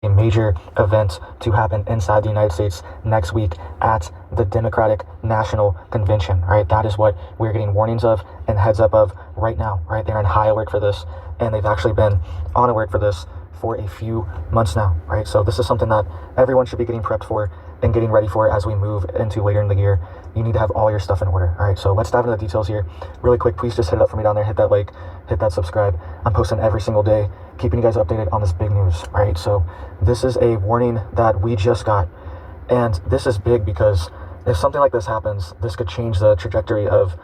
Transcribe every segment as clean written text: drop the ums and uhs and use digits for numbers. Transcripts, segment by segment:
a major event to happen inside the United States next week at the Democratic National Convention, right? That is what we're getting warnings of and heads up of right now, right? They're in high alert for this, and they've actually been on alert for this for a few months now, right? So this is something that everyone should be getting prepped for and getting ready for as we move into later in the year. You need to have all your stuff in order. All right, so let's dive into the details here really quick. Please just hit it up for me down there. Hit that like, hit that subscribe. I'm posting every single day, keeping you guys updated on this big news. All right, so this is a warning that we just got, and this is big because if something like this happens, this could change the trajectory of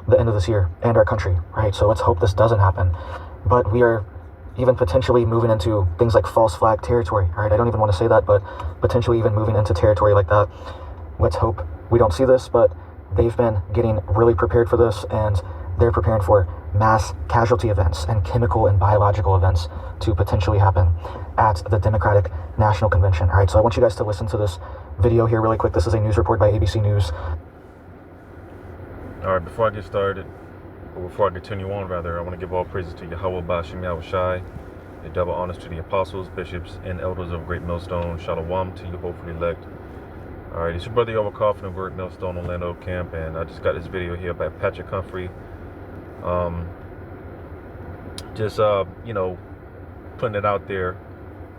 the end of this year and our country, right? So let's hope this doesn't happen. But we are even potentially moving into things like false flag territory, all right? I don't even want to say that, but potentially even moving into territory like that. Let's hope we don't see this, but they've been getting really prepared for this, and they're preparing for mass casualty events and chemical and biological events to potentially happen at the Democratic National Convention. All right, so I want you guys to listen to this video here really quick. This is a news report by ABC News. All right, before I get started, or before I continue on, rather, I want to give all praises to Yahweh Bashim Yahushai, a double honors to the apostles, bishops, and elders of Great Millstone. Shalom to you, hopefully elect. All right, it's your brother Yahweh Khan from Great Millstone, Orlando Camp, and I just got this video here by Patrick Humphrey. You know, putting it out there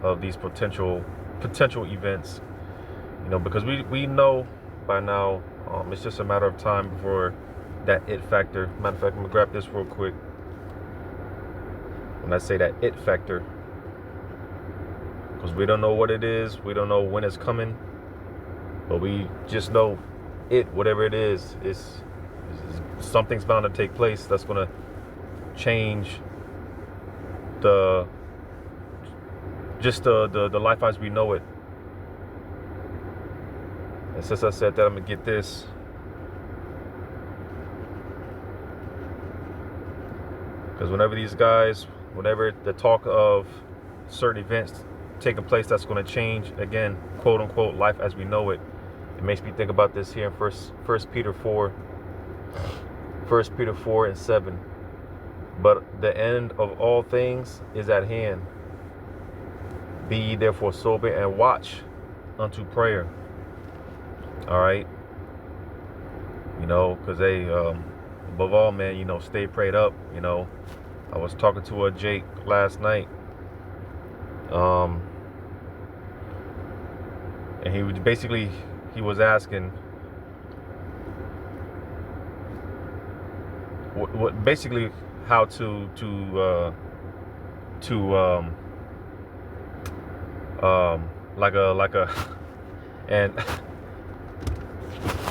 of these potential events, you know, because we know by now, it's just a matter of time before that it factor. Matter of fact, I'm gonna grab this real quick. When I say that it factor, because we don't know what it is, we don't know when it's coming, but we just know it, whatever it is something's bound to take place that's gonna change the life as we know it. And since I said that, I'm gonna get this. Because whenever the talk of certain events taking place that's going to change, again, quote unquote, life as we know it, it makes me think about this here in First Peter 4:7. But the end of all things is at hand. Be ye therefore sober and watch unto prayer. All right. You know, because above all, man, you know, stay prayed up. You know, I was talking to a Jake last night, and he was asking what basically how to like a and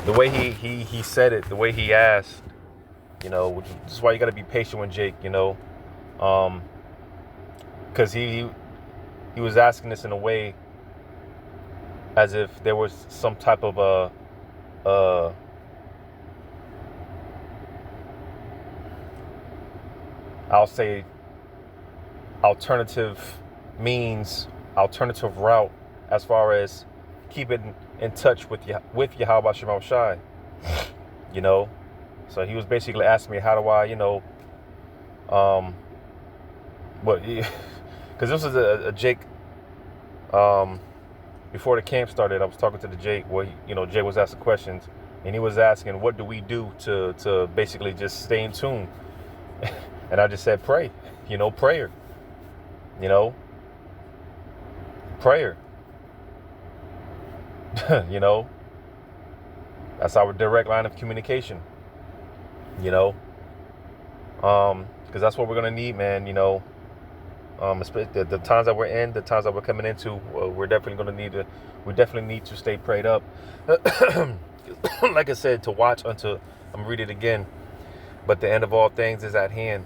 the way he said it, the way he asked. You know, this is why you got to be patient with Jake, you know, because he was asking this in a way as if there was some type of I'll say alternative route as far as keeping in touch with Yahweh Shem Shai, you know. So he was basically asking me, how do I, you know, because this was a Jake, before the camp started, I was talking to the Jake where, Jake was asking questions, and he was asking, what do we do to basically just stay in tune? And I just said, pray, prayer, prayer, that's our direct line of communication. Because that's what we're gonna need, man. The times that we're in, the times that we're coming into, we definitely need to stay prayed up. Like I said, to watch until, I'm gonna read it again, but the end of all things is at hand.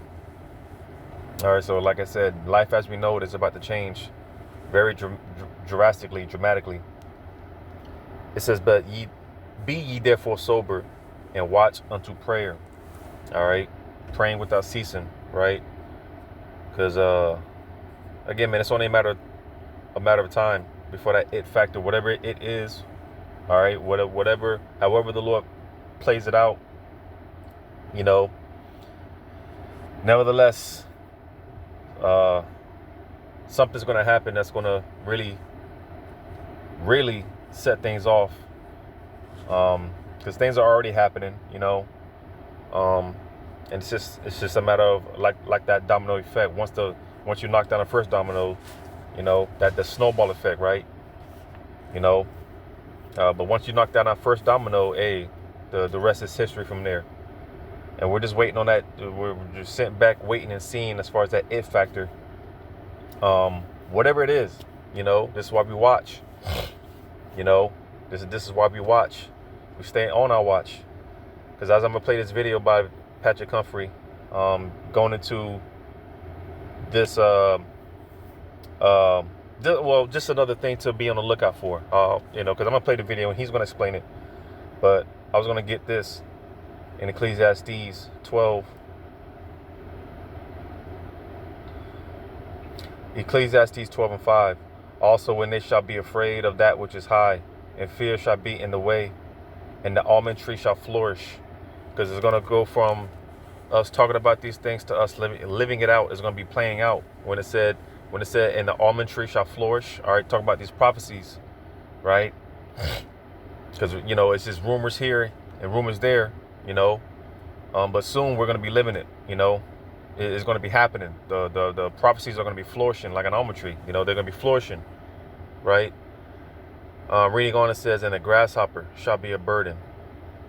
All right, so like I said, life as we know it is about to change very dramatically. It says, but be ye therefore sober and watch unto prayer. All right, praying without ceasing, right? Because again, man, it's only a matter of time before that it factor, whatever it is. All right, however the Lord plays it out, Nevertheless, something's going to happen that's going to really, really set things off. Because things are already happening, you know. And it's just a matter of like that domino effect. Once you knock down the first domino, you know, that the snowball effect, right? You know. But once you knock down that first domino, the rest is history from there. And we're just waiting on that. We're just sitting back, waiting and seeing as far as that it factor. Whatever it is, you know, this is why we watch. You know, this is why we watch. We stay on our watch. Because as I'm gonna play this video by Patrick Humphrey, going into this, well, just another thing to be on the lookout for. You know, because I'm gonna play the video and he's gonna explain it. But I was gonna get this in Ecclesiastes 12. Ecclesiastes 12:5. Also, when they shall be afraid of that which is high, and fear shall be in the way, and the almond tree shall flourish. Because it's going to go from us talking about these things to us living it out. It's going to be playing out. When it said, and the almond tree shall flourish. All right, talking about these prophecies, right? Because, you know, it's just rumors here and rumors there, you know. But soon we're going to be living it, you know. It's going to be happening. The prophecies are going to be flourishing like an almond tree. You know, they're going to be flourishing, right? Reading on, it says, and a grasshopper shall be a burden,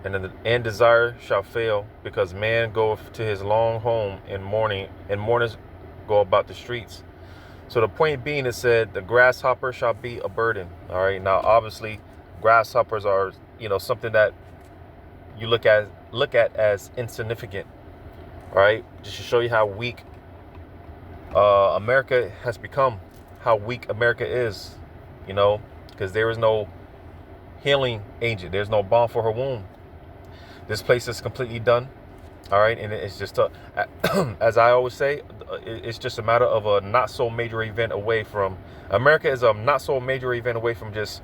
and desire shall fail, because man goeth to his long home in mourning, and mourners go about the streets. So the point being, it said the grasshopper shall be a burden. All right. Now, obviously, grasshoppers are, you know, something that you look at as insignificant. All right. Just to show you how weak America has become, how weak America is, you know, because there is no healing agent. There's no balm for her wound. This place is completely done. All right. And it's just, as I always say, it's just a matter of a not so major event away from, America is a not so major event away from just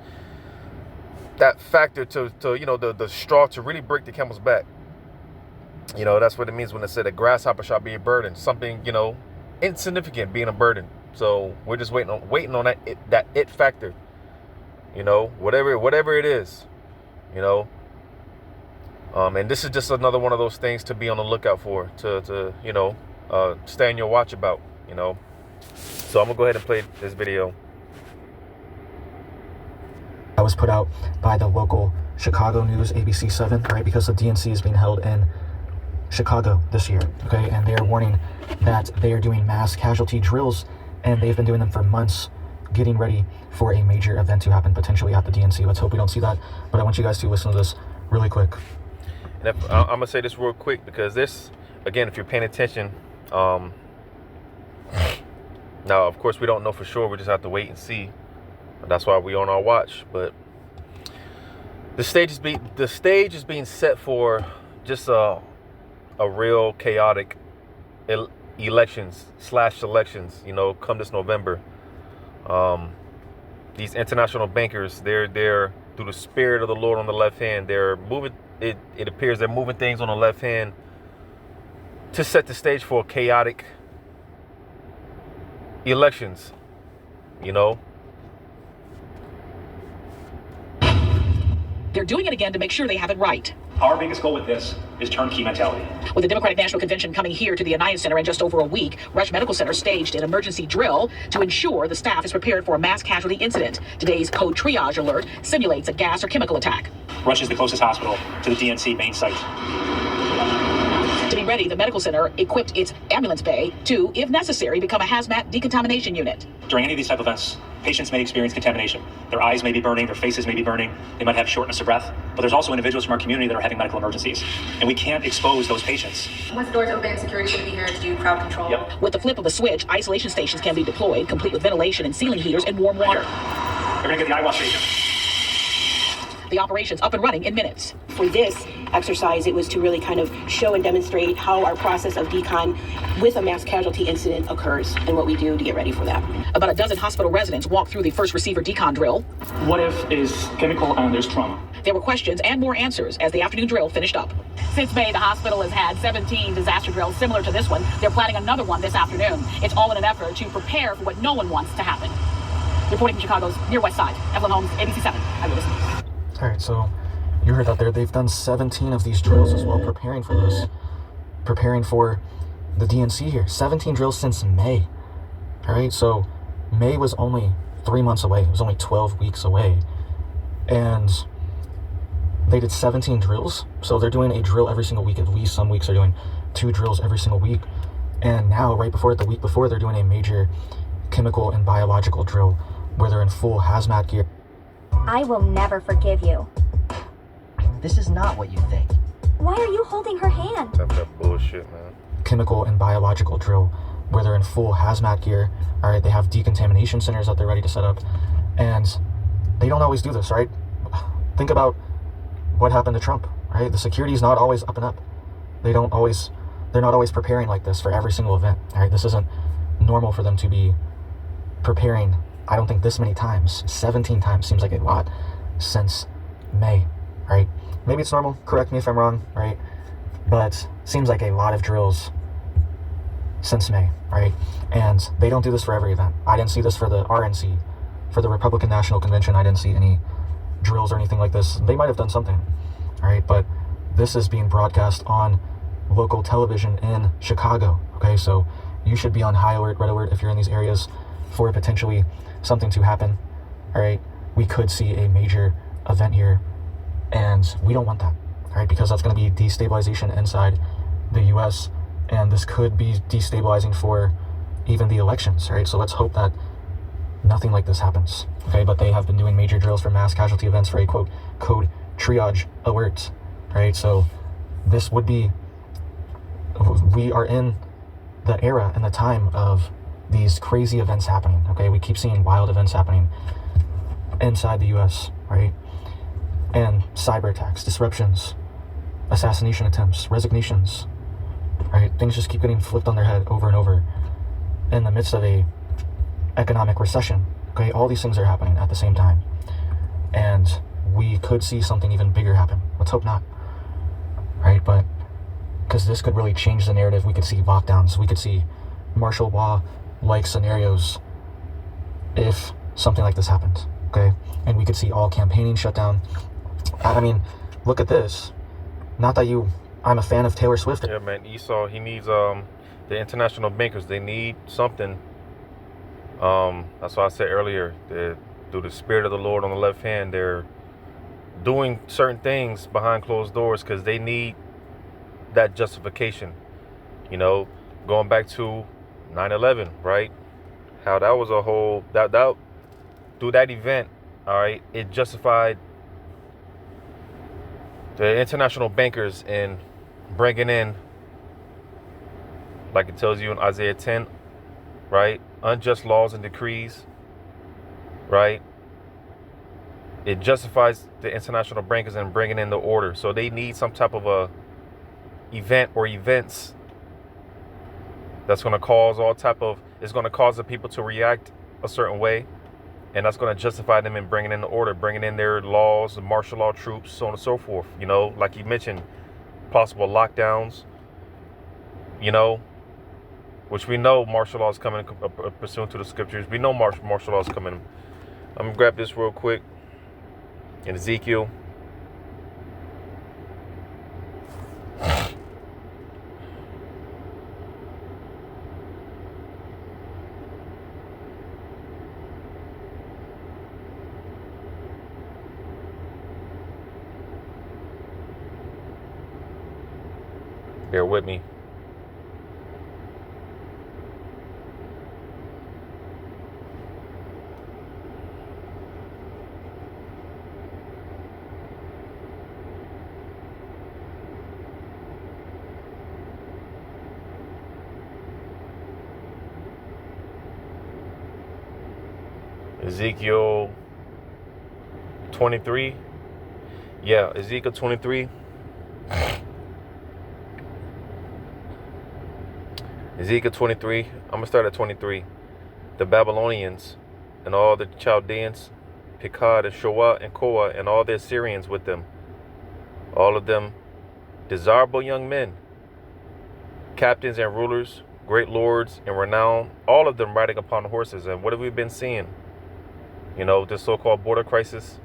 that factor to you know, the straw to really break the camel's back. You know, that's what it means when it said a grasshopper shall be a burden. Something, you know, insignificant being a burden. So we're just waiting on that it factor. You know, whatever it is, you know. And this is just another one of those things to be on the lookout for, to you know, stay on your watch about, you know. So I'm gonna go ahead and play this video. That was put out by the local Chicago news, ABC 7, right? Because the DNC is being held in Chicago this year, okay? And they are warning that they are doing mass casualty drills, and they've been doing them for months, getting ready for a major event to happen potentially at the DNC. Let's hope we don't see that. But I want you guys to listen to this really quick. And I'm gonna say this real quick, because this, again, if you're paying attention, now of course we don't know for sure. We just have to wait and see. That's why we on our watch. But the stage is being set for just a real chaotic elections, you know, come this November. These international bankers, they're through the spirit of the Lord on the left hand, they're moving, it appears they're moving things on the left hand to set the stage for chaotic elections, you know. They're doing it again to make sure they have it right. Our biggest goal with this is turnkey mentality. With the Democratic National Convention coming here to the United Center in just over a week, Rush Medical Center staged an emergency drill to ensure the staff is prepared for a mass casualty incident. Today's code triage alert simulates a gas or chemical attack. Rush is the closest hospital to the DNC main site. To be ready, the medical center equipped its ambulance bay to, if necessary, become a hazmat decontamination unit. During any of these type of events, patients may experience contamination. Their eyes may be burning, their faces may be burning, they might have shortness of breath, but there's also individuals from our community that are having medical emergencies, and we can't expose those patients. Once the doors open, security should be here to do crowd control. Yep. With the flip of a switch, isolation stations can be deployed, complete with ventilation and ceiling heaters and warm water. They're going to get the eye wash station. The operation's up and running in minutes. For this, exercise. It was to really kind of show and demonstrate how our process of decon with a mass casualty incident occurs and what we do to get ready for that. About a dozen hospital residents walked through the first receiver decon drill. What if is chemical and there's trauma? There were questions and more answers as the afternoon drill finished up. Since May, the hospital has had 17 disaster drills similar to this one. They're planning another one this afternoon. It's all in an effort to prepare for what no one wants to happen. Reporting from Chicago's near West Side, Evelyn Holmes, ABC 7 Eyewitness News. All right, so you heard that there. They've done 17 of these drills as well, preparing for this, preparing for the DNC here. 17 drills since May. All right, so May was only 3 months away. It was only 12 weeks away. And they did 17 drills. So they're doing a drill every single week. At least some weeks are doing 2 drills every single week. And now, right before it, the week before, they're doing a major chemical and biological drill where they're in full hazmat gear. I will never forgive you. This is not what you think. Why are you holding her hand? That's that bullshit, man. Chemical and biological drill where they're in full hazmat gear. All right, they have decontamination centers that they're ready to set up. And they don't always do this, right? Think about what happened to Trump, right? The security is not always up and up. They're not always preparing like this for every single event, all right? This isn't normal for them to be preparing, I don't think this many times. 17 times seems like a lot since May, right? Maybe it's normal, correct me if I'm wrong, right? But seems like a lot of drills since May, right? And they don't do this for every event. I didn't see this for the RNC, for the Republican National Convention. I didn't see any drills or anything like this. They might have done something, all right? But this is being broadcast on local television in Chicago, okay? So you should be on high alert, red alert if you're in these areas for potentially something to happen, all right? We could see a major event here, and we don't want that, all right? Because that's going to be destabilization inside the U.S., and this could be destabilizing for even the elections, right? So let's hope that nothing like this happens, okay? But they have been doing major drills for mass casualty events for a, quote, code triage alert, right? So this would be, we are in the era and the time of these crazy events happening, okay? We keep seeing wild events happening inside the U.S., right? And cyber attacks, disruptions, assassination attempts, resignations, right? Things just keep getting flipped on their head over and over in the midst of a economic recession, okay? All these things are happening at the same time. And we could see something even bigger happen. Let's hope not, right? But because this could really change the narrative. We could see lockdowns. We could see martial law-like scenarios if something like this happened, okay? And we could see all campaigning shut down. I mean, look at this. Not that I'm a fan of Taylor Swift. Yeah, man. Esau, he needs the international bankers. They need something. That's why I said earlier, through the Spirit of the Lord on the left hand, they're doing certain things behind closed doors because they need that justification. You know, going back to 9/11, right? How that was a whole that through that event, all right, it justified the international bankers in bringing in, like it tells you in Isaiah 10, right? Unjust laws and decrees, right? It justifies the international bankers in bringing in the order. So they need some type of a event or events that's going to cause it's going to cause the people to react a certain way, and that's going to justify them in bringing in the order, bringing in their laws, the martial law troops, so on and so forth. You know, like you mentioned, possible lockdowns, you know, which we know martial law is coming pursuant to the scriptures. We know martial law is coming. I'm going to grab this real quick in Ezekiel. Bear with me. Ezekiel 23. Yeah, Ezekiel 23. Ezekiel 23, I'm going to start at 23. The Babylonians and all the Chaldeans, Pekah and Shoah and Koah and all the Assyrians with them, all of them desirable young men, captains and rulers, great lords and renown, all of them riding upon horses. And what have we been seeing? You know, this so-called border crisis,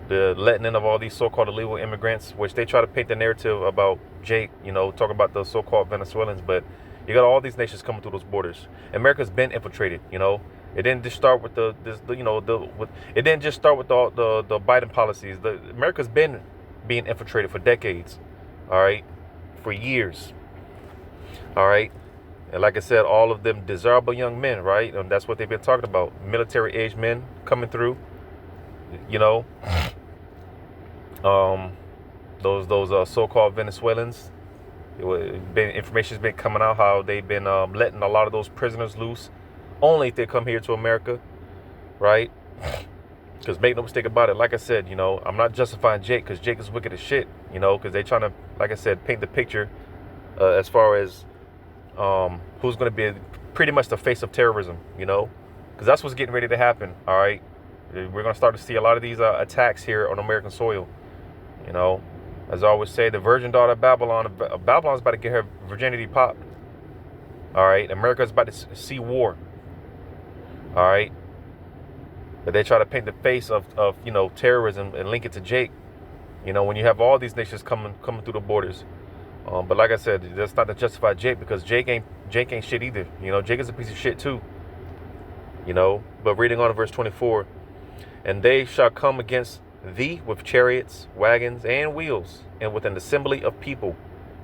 the letting in of all these so-called illegal immigrants, which they try to paint the narrative about Jake, you know, talk about the so-called Venezuelans, but you got all these nations coming through those borders. America's been infiltrated, you know. It didn't just start with it didn't just start with the Biden policies. America's been being infiltrated for decades, all right, for years, all right. And like I said, all of them desirable young men, right? And that's what they've been talking about. Military-aged men coming through, you know. Those so-called Venezuelans. Information's been coming out how they've been letting a lot of those prisoners loose, only if they come here to America, right? Because make no mistake about it, like I said, you know, I'm not justifying Jake, because Jake is wicked as shit, you know, because they trying to, like I said, paint the picture as far as who's going to be pretty much the face of terrorism, you know, because that's what's getting ready to happen. All right, we're going to start to see a lot of these attacks here on American soil. You know, as I always say, the virgin daughter of Babylon's about to get her virginity popped. All right, America's about to see war. All right, but they try to paint the face of you know, terrorism and link it to Jake. You know, when you have all these nations coming through the borders. But like I said, that's not to justify Jake, because Jake ain't shit either. You know, Jake is a piece of shit too. You know, but reading on to verse 24, and they shall come against thee with chariots, wagons, and wheels, and with an assembly of people,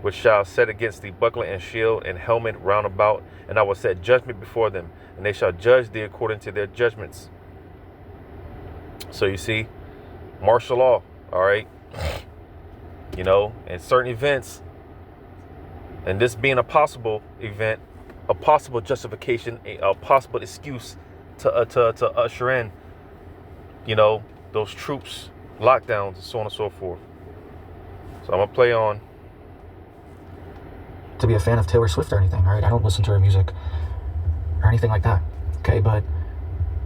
which shall set against thee buckler and shield and helmet round about, and I will set judgment before them, and they shall judge thee according to their judgments. So you see, martial law, all right? You know, and certain events, and this being a possible event, a possible justification, a possible excuse to usher in, you know, those troops, lockdowns, and so on and so forth. So I'm gonna play on. To be a fan of Taylor Swift or anything, right? I don't listen to her music or anything like that. Okay, but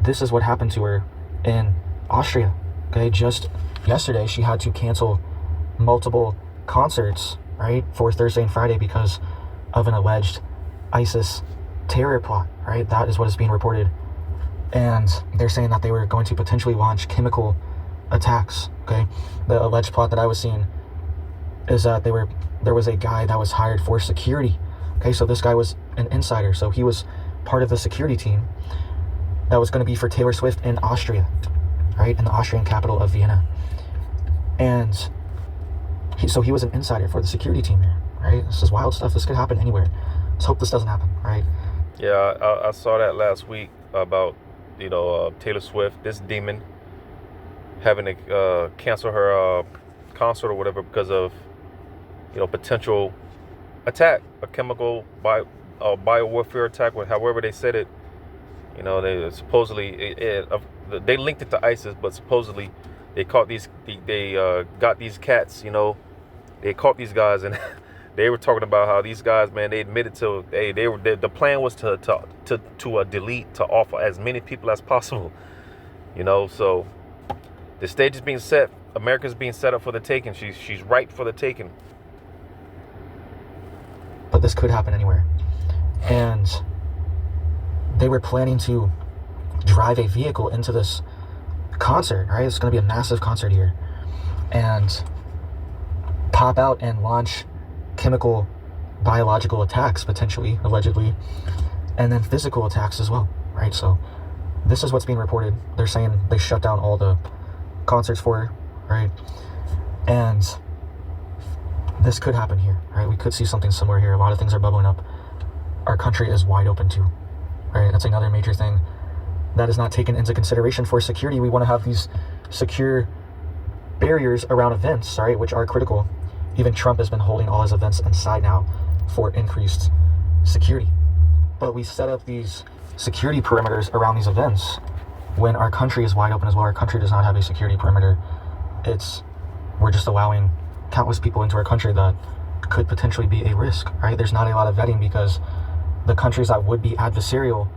this is what happened to her in Austria. Okay, just yesterday she had to cancel multiple concerts, right, for Thursday and Friday because of an alleged ISIS terror plot, right? That is what is being reported. And they're saying that they were going to potentially launch chemical attacks, okay? The alleged plot that I was seeing is that there was a guy that was hired for security, okay? So this guy was an insider, so he was part of the security team that was going to be for Taylor Swift in Austria, right? In the Austrian capital of Vienna. And so he was an insider for the security team here, right? This is wild stuff. This could happen anywhere. Let's hope this doesn't happen, right? Yeah, I saw that last week about, you know, Taylor Swift, this demon, having to cancel her concert or whatever because of, you know, potential attack, a chemical biowarfare attack, or however they said it. You know, they supposedly they linked it to ISIS, but supposedly they caught they got these cats. You know, they caught these guys, and they were talking about how these guys, man, they admitted to the plan was to delete, to offer as many people as possible. You know, so the stage is being set. America's being set up for the taking. She's ripe for the taking. But this could happen anywhere. And they were planning to drive a vehicle into this concert, right? It's going to be a massive concert here. And pop out and launch chemical, biological attacks, potentially, allegedly, and then physical attacks as well, right? So this is what's being reported. They're saying they shut down all the concerts for her, right? And this could happen here, right? We could see something similar here. A lot of things are bubbling up. Our country is wide open too, right? That's another major thing that is not taken into consideration for security. We want to have these secure barriers around events, right, which are critical. Even Trump has been holding all his events inside now for increased security. But we set up these security perimeters around these events when our country is wide open as well. Our country does not have a security perimeter. We're just allowing countless people into our country that could potentially be a risk, right? There's not a lot of vetting because the countries that would be adversarial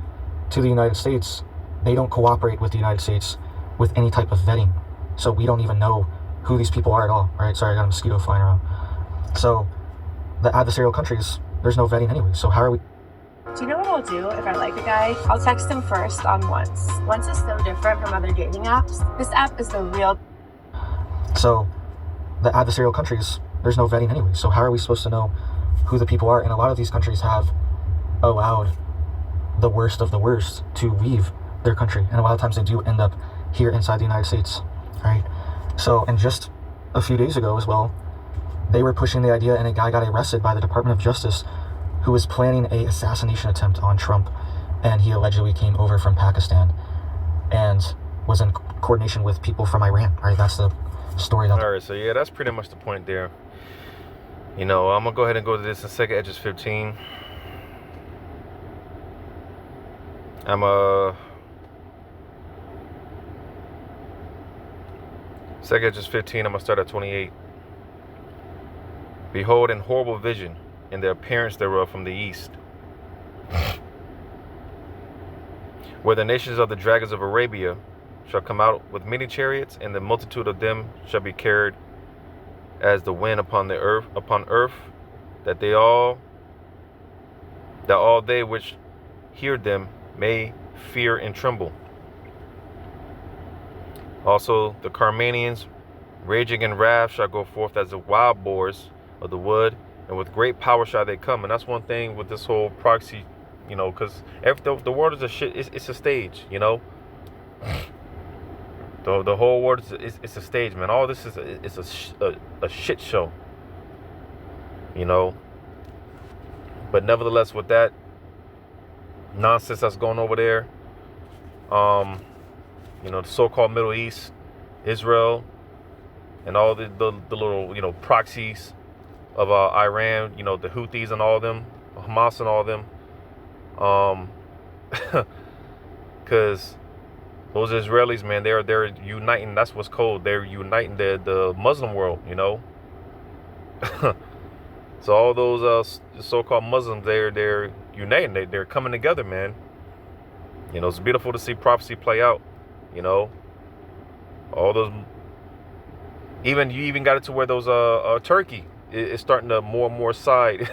to the United States, they don't cooperate with the United States with any type of vetting. So we don't even know who these people are at all, right? Sorry, I got a mosquito flying around. So the adversarial countries, there's no vetting anyway. So how are we? Do you know what I'll do if I like a guy? I'll text him first on Once. Once is so different from other dating apps. This app is the real. So the adversarial countries, there's no vetting anyway. So how are we supposed to know who the people are? And a lot of these countries have allowed the worst of the worst to leave their country. And a lot of times they do end up here inside the United States, right? So, and just a few days ago as well, they were pushing the idea, and a guy got arrested by the Department of Justice who was planning a assassination attempt on Trump. And he allegedly came over from Pakistan and was in coordination with people from Iran, right? That's the story. All right, so yeah, that's pretty much the point there. You know, I'm gonna go ahead and go to this in Second Edges 15. Second Edges 15, I'm gonna start at 28. Behold, in horrible vision, in the appearance thereof from the east, where the nations of the dragons of Arabia shall come out with many chariots, and the multitude of them shall be carried as the wind upon earth, that all they which hear them may fear and tremble. Also the Carmanians, raging in wrath, shall go forth as the wild boars of the wood, and with great power shall they come. And that's one thing with this whole proxy, you know, because the world is a shit. It's a stage, you know. The whole world is a stage, man. All this is a shit show, you know. But nevertheless, with that nonsense that's going over there, you know, the so-called Middle East, Israel, and all the little, you know, proxies of Iran, you know, the Houthis and all of them, Hamas and all of them, because those Israelis, man, they're uniting. That's what's cold. They're uniting the Muslim world, you know. So all those so-called Muslims, they're uniting. They're coming together, man. You know, it's beautiful to see prophecy play out. You know, all those. You even got it to where those Turkey is starting to more and more side.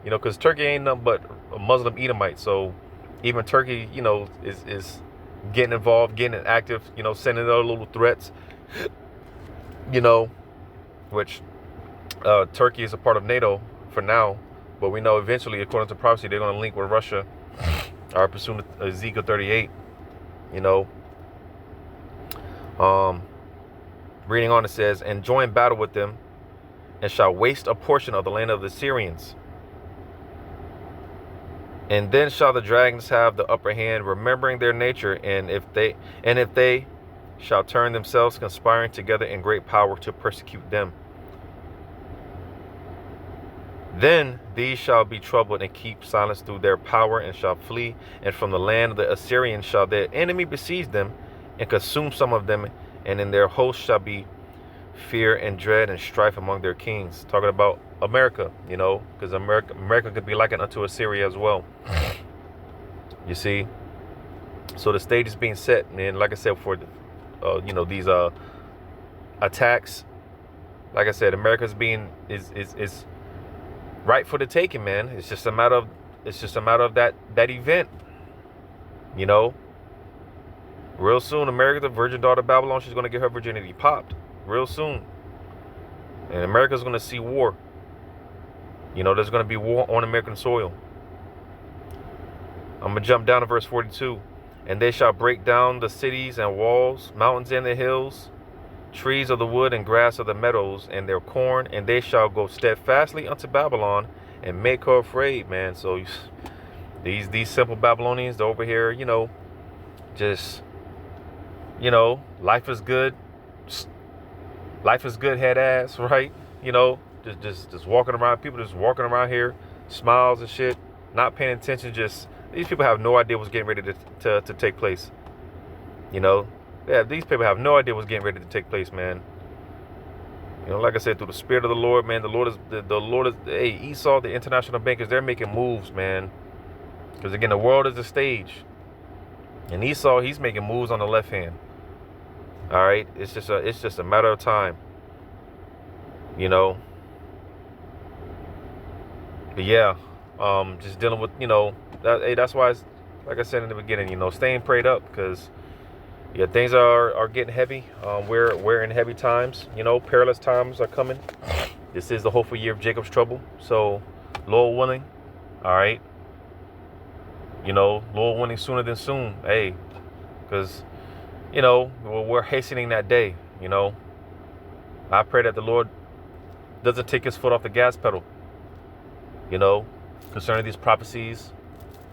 You know, because Turkey ain't nothing but a Muslim Edomite. So even Turkey, you know, is getting involved, getting active. You know, sending other little threats. You know, which Turkey is a part of NATO for now, but we know eventually, according to prophecy, they're going to link with Russia, or pursuant to Ezekiel 38. You know. Reading on, it says, and join battle with them, and shall waste a portion of the land of the Syrians. And then shall the dragons have the upper hand, remembering their nature, and if they shall turn themselves, conspiring together in great power to persecute them. Then these shall be troubled and keep silence through their power, and shall flee, and from the land of the Assyrians shall their enemy besiege them, and consume some of them, and in their host shall be fear and dread and strife among their kings. Talking about America, you know, because America could be likened unto Assyria as well. You see, so the stage is being set, and like I said, for you know, these attacks. Like I said, America's is right for the taking, man. It's just a matter of that event, you know. Real soon, America, the virgin daughter of Babylon, she's going to get her virginity popped. Real soon. And America's going to see war. You know, there's going to be war on American soil. I'm going to jump down to verse 42. And they shall break down the cities and walls, mountains and the hills, trees of the wood and grass of the meadows, and their corn. And they shall go steadfastly unto Babylon and make her afraid, man. So these simple Babylonians, they're over here, you know, just... You know, life is good. Life is good, head ass, right? You know, just walking around. People just walking around here, smiles and shit, not paying attention. Just these people have no idea what's getting ready to take place. You know, yeah, these people have no idea what's getting ready to take place, man. You know, like I said, through the spirit of the Lord, man, the Lord is, hey, Esau, the international bankers, they're making moves, man. Because again, the world is the stage. And Esau, he's making moves on the left hand. All right, it's just a matter of time. You know. But yeah, just dealing with, you know, that's why it's, like I said in the beginning, you know, staying prayed up, because yeah, things are getting heavy. We're in heavy times, you know, perilous times are coming. This is the hopeful year of Jacob's trouble. So, Lord willing, all right. You know, Lord willing, sooner than soon. Hey, because, you know, we're hastening that day. You know, I pray that the Lord doesn't take his foot off the gas pedal. You know, concerning these prophecies,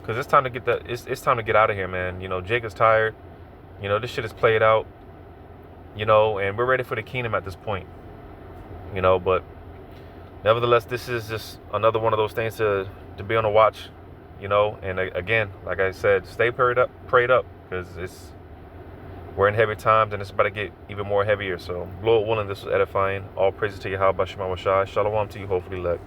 because it's time to get it's time to get out of here, man. You know, Jacob's tired. You know, this shit is played out. You know, and we're ready for the kingdom at this point. You know, but nevertheless, this is just another one of those things to be on the watch. You know, and again, like I said, stay prayed up, because we're in heavy times, and it's about to get even more heavier. So, Lord willing, this was edifying. All praises to Yahweh Shema Washai. Shalom to you, hopefully, elect.